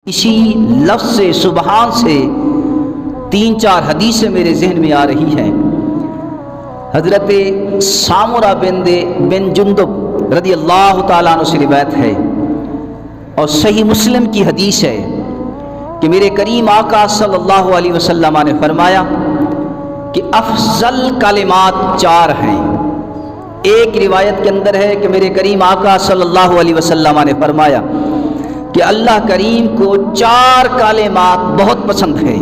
اسی لفظ سے سبحان سے 3-4 حدیثیں میرے ذہن میں آ رہی ہیں۔ حضرت سامورہ بن جندب رضی اللہ تعالیٰ عنہ سے روایت ہے اور صحیح مسلم کی حدیث ہے کہ میرے کریم آقا صلی اللہ علیہ وسلم نے فرمایا کہ افضل کلمات 4 ہیں۔ ایک روایت کے اندر ہے کہ میرے کریم آقا صلی اللہ علیہ وسلم نے فرمایا کہ اللہ کریم کو 4 کلمات بہت پسند ہیں۔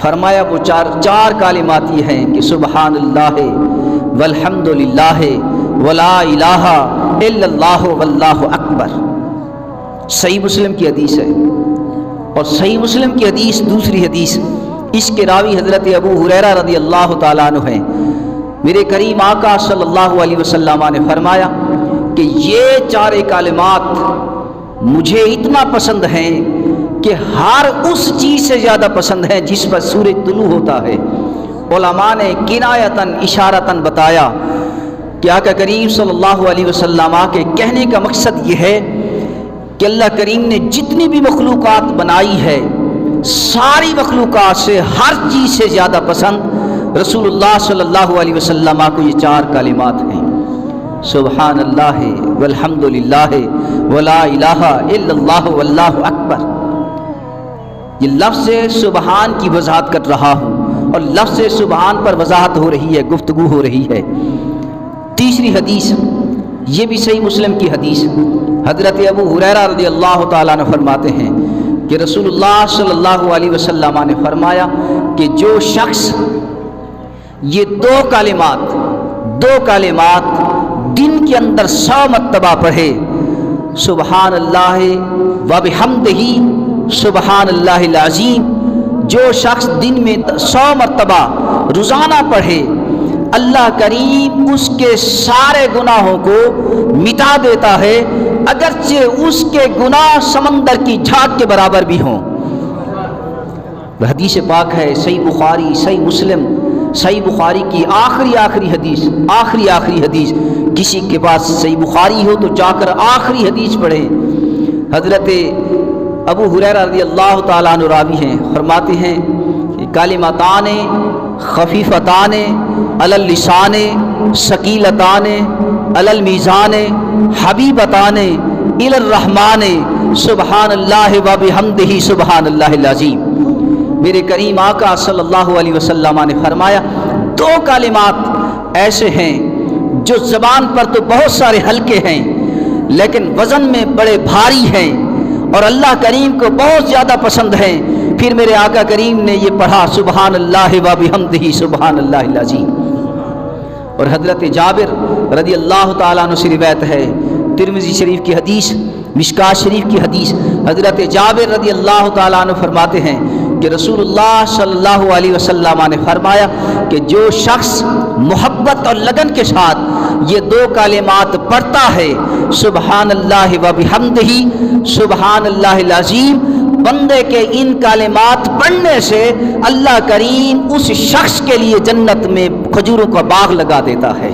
فرمایا وہ چار کلمات یہ ہیں کہ سبحان اللہ والحمد للہ ولا الہ الا اللہ واللہ اکبر۔ صحیح مسلم کی حدیث ہے اور صحیح مسلم کی حدیث دوسری حدیث، اس کے راوی حضرت ابو ہریرہ رضی اللہ تعالیٰ عنہ ہیں۔ میرے کریم آقا صلی اللہ علیہ وسلم نے فرمایا کہ یہ 4 کلمات مجھے اتنا پسند ہیں کہ ہر اس چیز سے زیادہ پسند ہیں جس پر سورج طلوع ہوتا ہے۔ علماء نے کنایتاً اشارتاً بتایا کہ آقا کریم صلی اللہ علیہ وسلم کے کہنے کا مقصد یہ ہے کہ اللہ کریم نے جتنی بھی مخلوقات بنائی ہے ساری مخلوقات سے ہر چیز سے زیادہ پسند رسول اللہ صلی اللہ علیہ وسلم کو یہ 4 کلمات ہیں، سبحان اللہ والحمد للہ ولا الہ الا اللہ واللہ اکبر۔ یہ لفظ سبحان کی وضاحت کر رہا ہوں اور لفظ سبحان پر وضاحت ہو رہی ہے، گفتگو ہو رہی ہے۔ تیسری حدیث یہ بھی صحیح مسلم کی حدیث، حضرت ابو ہریرہ رضی اللہ تعالیٰ عنہ فرماتے ہیں کہ رسول اللہ صلی اللہ علیہ وسلم نے فرمایا کہ جو شخص یہ 2 کلمات دن کے اندر 100 مرتبہ پڑھے، سبحان اللہ و بحمدہ سبحان اللہ العظیم، جو شخص دن میں 100 مرتبہ روزانہ پڑھے اللہ کریم اس کے سارے گناہوں کو مٹا دیتا ہے، اگرچہ اس کے گناہ سمندر کی جھاگ کے برابر بھی ہوں۔ حدیث پاک ہے، صحیح بخاری، صحیح مسلم، صحیح بخاری کی آخری حدیث، کسی کے پاس صحیح بخاری ہو تو جا کر آخری حدیث پڑھے۔ حضرت ابو ہریرہ رضی اللہ تعالیٰ عنہ راوی ہیں، فرماتے ہیں کہ کلمتان خفیفتان علی اللسان ثقیلتان علی المیزان حبیبتان الی الرحمن سبحان اللہ و بحمدہ سبحان اللہ العظیم۔ میرے کریم آقا صلی اللہ علیہ وسلم نے فرمایا 2 کلمات ایسے ہیں جو زبان پر تو بہت سارے ہلکے ہیں لیکن وزن میں بڑے بھاری ہیں اور اللہ کریم کو بہت زیادہ پسند ہیں۔ پھر میرے آقا کریم نے یہ پڑھا سبحان اللہ و بحمدہ سبحان اللہ العظیم۔ اور حضرت جابر رضی اللہ تعالیٰ عنہ سے روایت ہے، ترمذی شریف کی حدیث، مشکوٰۃ شریف کی حدیث، حضرت جابر رضی اللہ تعالیٰ عنہ فرماتے ہیں کہ رسول اللہ صلی اللہ علیہ وسلم نے فرمایا کہ جو شخص محبت اور لگن کے ساتھ یہ 2 کلمات پڑھتا ہے سبحان اللہ و بحمدہ سبحان اللہ العظیم، بندے کے ان کلمات پڑھنے سے اللہ کریم اس شخص کے لیے جنت میں کھجوروں کا باغ لگا دیتا ہے۔